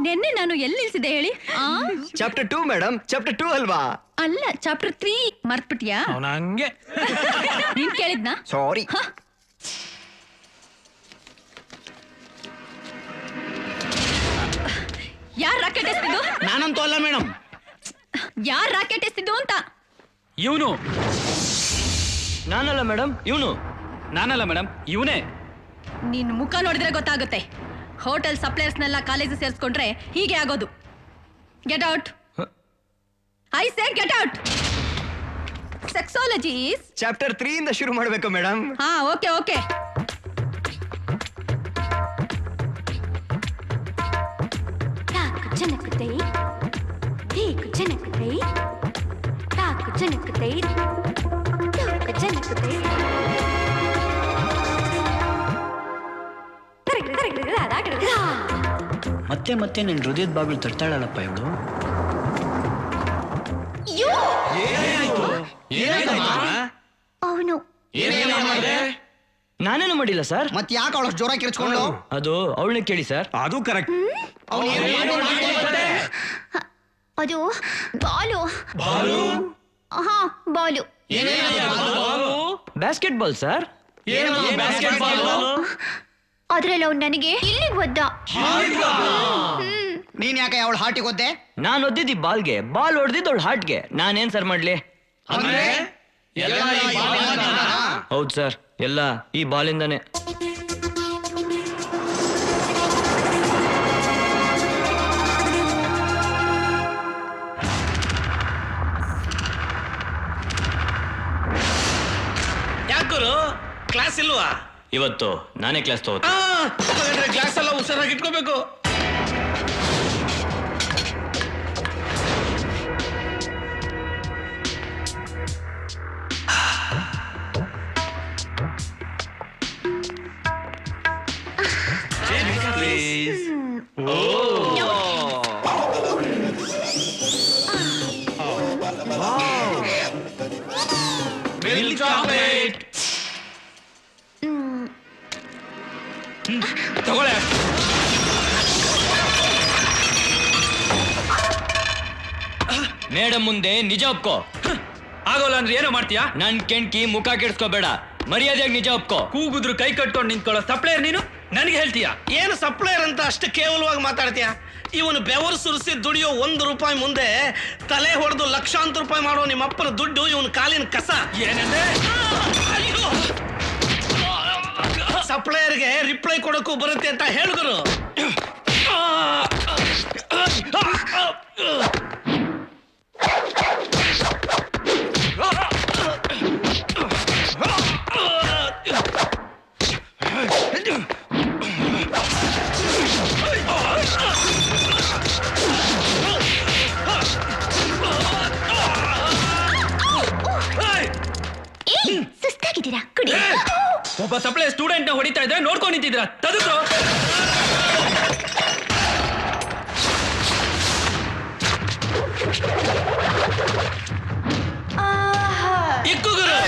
ನೆನ್ನೆ ನಾನು ಎಲ್ಲಿ ನಿಲ್ಸಿದೆ ಹೇಳಿ? ಚಾಪ್ಟರ್ 2 ಮೇಡಮ್, ಚಾಪ್ಟರ್ 2 ಅಲ್ವಾ? ಅಲ್ಲ, ಚಾಪ್ಟರ್ 3 ಮರ್ತ್ಬಿಟ್ಯಾ? ಹಂಗೆ ನೀನ್ ಕೇಳಿದ್ನಾ? ಸಾರಿ. ಯಾರ್ ರಾಕೆಟ್ ಎಸ್ತಿದ್ದು? ನಾನಂತೂ ಅಲ್ಲ ಮೇಡಮ್. ಯಾರ್ ರಾಕೆಟ್ ಎಸ್ತಿದ್ದು ಅಂತ? ಇವನು. ನಾನಲ್ಲ ಮೇಡಮ್, ಇವನು. ನಾನಲ್ಲ ಮೇಡಮ್, ಇವನೇ. ನಿನ್ ಮುಖ ನೋಡಿದ್ರೆ ಗೊತ್ತಾಗುತ್ತೆ. ಹೋಟೆಲ್ ಸಪ್ಲೈಯರ್ಸ್ನೆಲ್ಲ ಕಾಲೇಜ್ ಸೇರಿಸ್ಕೊಂಡ್ರೆ ಹೀಗೆ ಆಗೋದು. Get out. I say get out. Sexology is chapter 3 ಇಂದ ಶುರು ಮಾಡಬೇಕು ಮೇಡಮ್. ಹಾ, ಓಕೆ ಓಕೆ. ಜನಕುತೈ ಠೀಕು ಜನಕುತೈ ತಾಕು ಜನಕುತೈ ತೂಕು ಜನಕುತೈ ಮತ್ತೆ ಮತ್ತೆ ನಿನ್ ಹೃದಯದ ಬಾಗಿಲು ತಟ್ತಾಳಲ್ಲಪ್ಪ ಇವಳು. ಅವನು ನಾನೇನು ಮಾಡಿಲ್ಲ ಸರ್. ಮತ್ತೆ ಯಾಕೆ ಅವಳು ಜೋರ ಕಿರ್ಚ್ಕೊಂಡು? ಅದು ಅವಳನ್ನ ಕೇಳಿ ಸರ್. ಅದು ಕರೆಕ್ಟ್. ಅದು ಬಾಲು. ಹಾ, ಬಾಲು. Basket ball sir. ಅದ್ರಲ್ಲಿ ಅವ್ನು ನನಗೆ ಇಲ್ಲಿಗೆ ಒದ್ದ. ನೀನ್ ಯಾಕೆ ಅವಳು ಹಾಟಿಗೆ ಒದ್ದೆ? ನಾನು ಒದ್ದಿದ್ದಿ ಬಾಲ್ಗೆ, ಬಾಲ್ ಹೊಡೆದಿದ್ದು ಅವಳು ಹಾರ್ಟ್ಗೆ. ನಾನೇನ್ ಸರ್ ಮಾಡ್ಲಿ? ಹೌದು ಸರ್, ಎಲ್ಲ ಈ ಬಾಲಿಂದಾನೆ. ಯಾಕರು ಕ್ಲಾಸ್ ಇಲ್ವಾ? ಇವತ್ತು ನಾನೇ ಕ್ಲಾಸ್ ತಗೋತೀನಿ. ಕ್ಲಾಸ್ ಎಲ್ಲ ಹುಷಾರಾಗಿ ಇಟ್ಕೋಬೇಕು. ತಗೊಳ್ಳೆ. ಮೇಡಮ್ ಮುಂದೆ ನಿಜ ಒಪ್ಕೋ. ಆಗೋಲ್ಲ ಅಂದ್ರೆ ಏನೋ ಮಾಡ್ತೀಯಾ? ನನ್ ಕೆಣ್ಕಿ ಮುಖ ಕೆಡ್ಸ್ಕೋಬೇಡ, ಮರ್ಯಾದೆಯಾಗಿ ನಿಜ ಒಪ್ಕೋ. ಕೂಗುದ್ರು ಕೈ ಕಟ್ಕೊಂಡು ನಿಂತ್ಕೊಳ್ಳೋ ಸಪ್ಲೈಯರ್ ನೀನು ನನಗೆ ಹೇಳ್ತೀಯಾ? ಏನು ಸಪ್ಲೈಯರ್ ಅಂತ ಅಷ್ಟು ಕೇವಲವಾಗಿ ಮಾತಾಡ್ತೀಯ? ಇವನು ಬೆವರು ಸುರಿಸಿ ದುಡಿಯೋ ₹1 ಮುಂದೆ ತಲೆ ಹೊಡೆದು ಲಕ್ಷಾಂತರ ರೂಪಾಯಿ ಮಾಡೋ ನಿಮ್ಮ ಅಪ್ಪನ ದುಡ್ಡು ಇವನು ಕಾಲಿನ ಕಸ. ಏನಂದ್ರೆ ಸಪ್ಲೈಯರ್ಗೆ ರಿಪ್ಲೈ ಕೊಡೋಕ್ಕೂ ಬರುತ್ತೆ ಅಂತ ಹೇಳಿದ್ರು. ಸುಸ್ತಾಗಿದ್ದೀರಾ? ಕುಡಿ. ಒಬ್ಬ ಸಪ್ಲೈಯರ್ ಸ್ಟೂಡೆಂಟ್ ನ ಹೊಡಿತಾ ಇದ್ರೆ ನೋಡ್ಕೊಂಡು ನಿಂತಿದ್ದೀರಾ? ತದುಕು ಇಕ್ಕುಗುರು.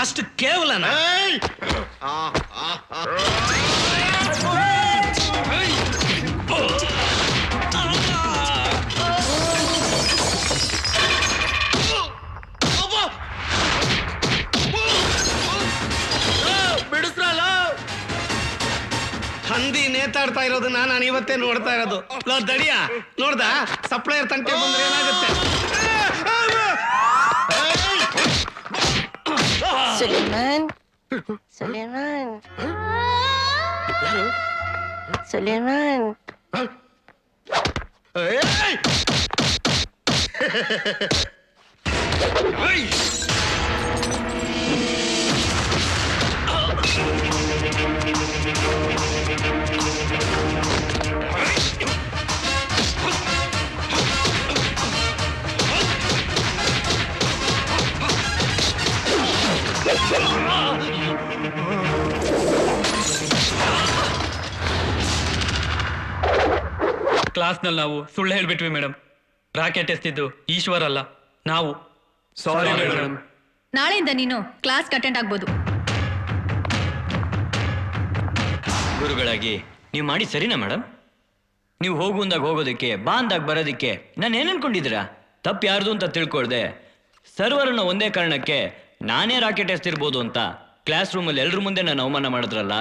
ಅಷ್ಟು ಕೇವಲನಾ? ಬಿಡಿಸ್ರಲ್ಲ, ಹಂದಿ ನೇತಾಡ್ತಾ ಇರೋದನ್ನ ನಾನು ಇವತ್ತೇ ನೋಡ್ತಾ ಇರೋದು. ದಡಿಯ ನೋಡ್ದ ಸಪ್ಲೈಯರ್ ತಂಟೆ ಬಂದ್ರೆ ಏನಾಗುತ್ತೆ? ಸುಲೇಮಾನ್ ಸುಲೇಮಾನ್ ಸುಲೇಮಾನ್ ಕ್ಲಾಸ್ನಲ್ಲಿ ನಾವು ಸುಳ್ಳು ಹೇಳ್ಬಿಟ್ವಿ ಮೇಡಮ್. ರಾಕೆಟ್ ಎಸ್ತಿದ್ದು ಈಶ್ವರ್ ಅಲ್ಲ, ನಾವು. Sorry madam. ನಾಳೆಯಿಂದ ನೀನು ಕ್ಲಾಸ್ ಅಟೆಂಡ್ ಆಗ್ಬೋದು. ಗುರುಗಳಾಗಿ ನೀವು ಮಾಡಿ ಸರಿನಾ ಮೇಡಮ್? ನೀವು ಹೋಗು ಅಂದಾಗ ಹೋಗೋದಕ್ಕೆ, ಬಾ ಅಂದಾಗ ಬರೋದಕ್ಕೆ ನಾನು ಏನು ಅನ್ಕೊಂಡಿದ್ದೀರಾ? ತಪ್ಪು ಯಾರ್ದು ಅಂತ ತಿಳ್ಕೊಳ್ದೆ ಸರ್ವರನ್ನ ಒಂದೇ ಕಾರಣಕ್ಕೆ ನಾನೇ ರಾಕೆಟ್ ಎಸ್ತಿರ್ಬೋದು ಅಂತ ಕ್ಲಾಸ್ ರೂಮಲ್ಲಿ ಎಲ್ರ ಮುಂದೆ ನಾನು ಅವಮಾನ ಮಾಡಿದ್ರಲ್ಲ,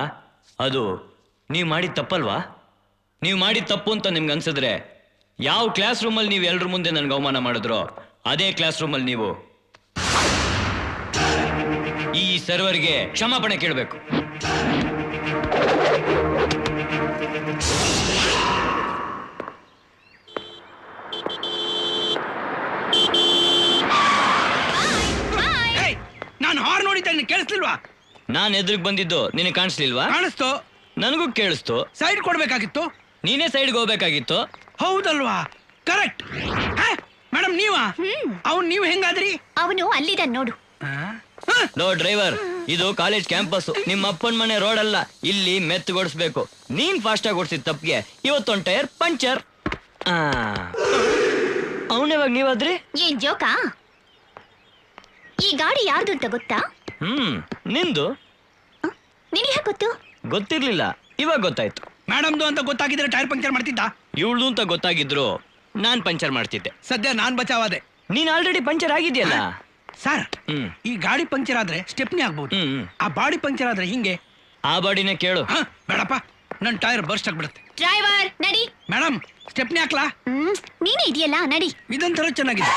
ಅದು ನೀವು ಮಾಡಿದ ತಪ್ಪಲ್ವಾ? ನೀವು ಮಾಡಿದ ತಪ್ಪು ಅಂತ ನಿಮ್ಗೆ ಅನ್ಸಿದ್ರೆ ಯಾವ ಕ್ಲಾಸ್ ರೂಮಲ್ಲಿ ನೀವು ಎಲ್ರ ಮುಂದೆ ನನಗೆ ಅವಮಾನ ಮಾಡಿದ್ರೋ ಅದೇ ಕ್ಲಾಸ್ ರೂಮಲ್ಲಿ ನೀವು ಈ ಸರ್ವರ್ಗೆ ಕ್ಷಮಾಪಣೆ ಕೇಳಬೇಕು. ನಾನು ಹಾರ್ ನೋಡಿದ್ದೆ, ಕೇಳಿಸ್ಲಿಲ್ವಾ? ನಾನು ಎದುರಿಗೆ ಬಂದಿದ್ದು ನಿನಗೆ ಕಾಣಿಸ್ಲಿಲ್ವಾ? ಕಾಣಿಸ್ತು, ನನಗೂ ಕೇಳಿಸ್ತು. ಸೈಡ್ ಕೊಡ್ಬೇಕಾಗಿತ್ತು. ನೀನೇ ಸೈಡ್ಗೆ ಹೋಗ್ಬೇಕಾಗಿತ್ತು. ಹೌದಲ್ವಾ? ಕರೆಕ್ಟ್. ಮೇಡಮ್ ನೀವಾ? ಅವ್ನು ನೀವು ಹೆಂಗಾದ್ರಿ? ಅವನು ಅಲ್ಲಿದ ನೋಡು. ಲೋ ಡ್ರೈವರ್, ಇದು ಕಾಲೇಜ್ ಕ್ಯಾಂಪಸ್, ನಿಮ್ಮ ಅಪ್ಪನ ಮನೆ ರೋಡ್ ಅಲ್ಲ. ಇಲ್ಲಿ ಮೆತ್ತಗೊಡಿಸ್ಬೇಕು. ನೀನ್ ಫಾಸ್ಟ್ ಆಗಿ ಓಡಿಸಿದ ತಪ್ಪಿಗೆ ಇವತ್ತೊಂದು ಟೈರ್ ಪಂಚರ್. ಅವನೇವಾಗ ನೀವಾದ್ರಿ? ಏನ್ ಜೋಕಾ? ಈ ಗಾಡಿ ಯಾರ್ದು ಅಂತ ಗೊತ್ತಾ? ನಿಂದು ನಿನಗೆ ಗೊತ್ತು? ಗೊತ್ತಿರ್ಲಿಲ್ಲ, ಇವಾಗ ಗೊತ್ತಾಯ್ತು. ಮೇಡಮ್ದು ಅಂತ ಗೊತ್ತಾಗಿದ್ರೆ ಟೈರ್ ಪಂಕ್ಚರ್ ಮಾಡ್ತಿದ್ದ. ಇವಳ್ದು ಅಂತ ಗೊತ್ತಾಗಿದ್ರು ನಾನ್ ಪಂಚರ್ ಮಾಡ್ತಿದ್ದೆ. ಸದ್ಯ ನಾನ್ ಬಚಾವಾದೆ. ನೀನ್ ಆಲ್ರೆಡಿ ಪಂಚರ್ ಆಗಿದ್ಯಲ್ಲ. ಸರ್, ಹ್ಮ್. ಈ ಗಾಡಿ ಪಂಕ್ಚರ್ ಆದ್ರೆ ಸ್ಟೆಪ್ನಿ ಆಗ್ಬಹುದು. ಹ್ಮ್. ಆ ಬಾಡಿ ಪಂಕ್ಚರ್ ಆದ್ರೆ ಹಿಂಗೆ. ಆ ಬಾಡಿನೇ ಕೇಳು. ಬೇಡಪ್ಪ, ನನ್ ಟೈರ್ ಬರ್ಸ್ಟ್ ಆಗ್ಬಿಡುತ್ತೆ. ಡ್ರೈವರ್ ನಡಿ. ಮೇಡಮ್, ಸ್ಟೆಪ್ನಿ ಹಾಕ್ಲಾ? ನೀನೇ ಇದೆಯಲ್ಲ, ನಡಿ. ಇದೊಂಥರ ಚೆನ್ನಾಗಿದೆ.